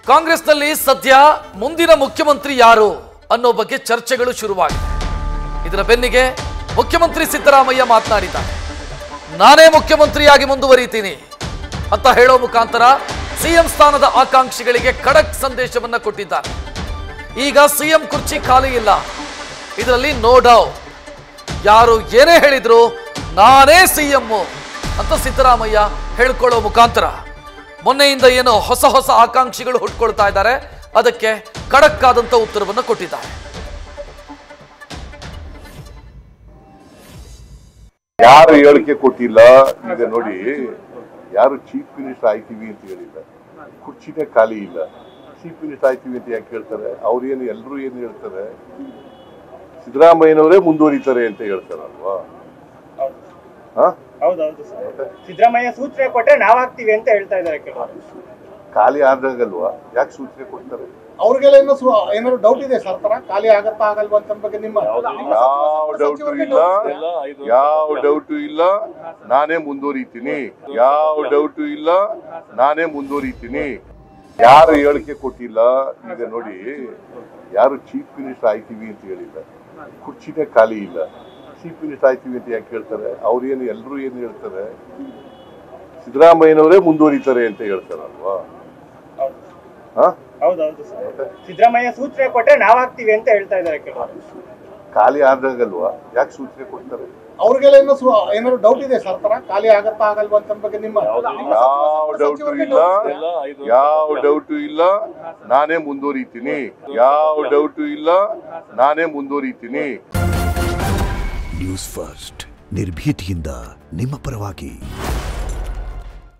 ಕಾಂಗ್ರೆಸ್ನಲ್ಲಿ ಸದ್ಯ ಮುಂದಿನ ಮುಖ್ಯಮಂತ್ರಿ ಯಾರು ಅನ್ನೋ ಬಗ್ಗೆ ಚರ್ಚೆಗಳು ಶುರುವಾಗಿದೆ. ಇದರ ಬೆನ್ನಿಗೆ ಮುಖ್ಯಮಂತ್ರಿ ಸಿದ್ದರಾಮಯ್ಯ ಮಾತನಾಡಿದ್ದಾರೆ. ನಾನೇ ಮುಖ್ಯಮಂತ್ರಿಯಾಗಿ ಮುಂದುವರಿತೀನಿ ಅಂತ ಹೇಳೋ ಮುಖಾಂತರ ಸಿಎಂ ಸ್ಥಾನದ ಆಕಾಂಕ್ಷಿಗಳಿಗೆ ಖಡಕ್ ಸಂದೇಶವನ್ನ ಕೊಟ್ಟಿದ್ದಾರೆ. ಈಗ ಸಿಎಂ ಕುರ್ಚಿ ಖಾಲಿ ಇಲ್ಲ, ಇದರಲ್ಲಿ ನೋ ಡೌಟ್. ಯಾರು ಏನೇ ಹೇಳಿದ್ರು ನಾನೇ ಸಿಎಂ ಅಂತ ಸಿದ್ದರಾಮಯ್ಯ ಹೇಳ್ಕೊಳ್ಳೋ ಮುಖಾಂತರ ಮೊನ್ನೆಯಿಂದ ಏನೋ ಹೊಸ ಹೊಸ ಆಕಾಂಕ್ಷಿಗಳು ಹುಟ್ಕೊಳ್ತಾ ಇದ್ದಾರೆ, ಅದಕ್ಕೆ ಖಡಕ್ ಆದಂತ ಉತ್ತರವನ್ನು ಕೊಟ್ಟಿದ್ದಾರೆ. ಯಾರು ಹೇಳಿಕೆ ಕೊಟ್ಟಿಲ್ಲ. ಈಗ ನೋಡಿ, ಯಾರು ಚೀಫ್ ಮಿನಿಸ್ಟರ್ ಆಯ್ತೀವಿ ಅಂತ ಹೇಳಿಲ್ಲ, ಕುರ್ಚಿನೇ ಖಾಲಿ ಇಲ್ಲ. ಚೀಫ್ ಮಿನಿಸ್ಟರ್ ಆಯ್ತೀವಿ ಅಂತ ಯಾಕೆ ಹೇಳ್ತಾರೆ? ಅವ್ರೇನು ಎಲ್ಲರೂ ಏನು ಹೇಳ್ತಾರೆ, ಸಿದ್ದರಾಮಯ್ಯನವರೇ ಮುಂದುವರಿತಾರೆ ಅಂತ ಹೇಳ್ತಾರಲ್ವಾ? ಹೌದೌದು ಸರ್, ಸಿದ್ದರಾಮಯ್ಯ ಸೂಚನೆ ಕೊಟ್ಟರೆ ನಾವಾಗ್ತೀವಿ ಅಂತ ಹೇಳ್ತಾ ಇದ್ದಾರೆ. ಖಾಲಿ ಆದಾಗಲ್ವಾ, ಯಾಕೆ ಸೂಚನೆ ಕೊಡ್ತಾರೆ? ಅವ್ರಿಗೆಲ್ಲ ಏನಾದ್ರು ಡೌಟ್ ಇದೆ ಸರ್, ತರ ಖಾಲಿ ಆಗತ್ತಾ ಆಗಲ್ವಾ ಅಂತ ಬಗ್ಗೆ ನಿಮ್ಮ ಯಾವ ಡೌಟು ಇಲ್ಲ. ನಾನೇ ಮುಂದುವರಿತೀನಿ. ಯಾವ ಡೌಟು ಇಲ್ಲ, ನಾನೇ ಮುಂದುವರಿತೀನಿ. ಯಾರು ಹೇಳಿಕೆ ಕೊಟ್ಟಿಲ್ಲ. ಈಗ ನೋಡಿ, ಯಾರು ಚೀಫ್ ಮಿನಿಸ್ಟರ್ ಆಯ್ತೀವಿ ಅಂತ ಹೇಳಿಲ್ಲ, ಕುರ್ಚಿನೇ ಖಾಲಿ ಇಲ್ಲ. ಚೀಫ್ ಮಿನಿಸ್ಟರ್ ಆಯ್ತೀವಿ ಅಂತ ಯಾಕೆ ಹೇಳ್ತಾರೆ? ಅವ್ರೇನು ಎಲ್ಲರೂ ಏನು ಹೇಳ್ತಾರೆ, ಸಿದ್ದರಾಮಯ್ಯನವರೇ ಮುಂದುವರಿತಾರೆ ಅಂತ ಹೇಳ್ತಾರಲ್ವಾ? ಹೌದೌದು ಸರ್, ಸಿದ್ದರಾಮಯ್ಯ ಸೂಚನೆ ಕೊಟ್ಟರೆ ನಾವಾಗ್ತೀವಿ ಅಂತ ಹೇಳ್ತಾ ಇದ್ದಾರೆ. ಖಾಲಿ ಆದಾಗಲ್ವಾ, ಯಾಕೆ ಸೂಚನೆ ಕೊಡ್ತಾರೆ? ಅವ್ರಿಗೆಲ್ಲ ಏನಾದ್ರು ಡೌಟ್ ಇದೆ ಸರ್, ತರ ಖಾಲಿ ಆಗತ್ತಾ ಆಗಲ್ವಾ ಅಂತ ಬಗ್ಗೆ ನಿಮ್ಮ ಯಾವ ಡೌಟು ಇಲ್ಲ. ನಾನೇ ಮುಂದುವರಿತೀನಿ. ಯಾವ ಡೌಟು ಇಲ್ಲ, ನಾನೇ ಮುಂದುವರಿತೀನಿ. ನ್ಯೂಸ್ ಫಸ್ಟ್ ನಿರ್ಭೀತಿಯಿಂದ ನಿಮ್ಮ ಪರವಾಗಿ.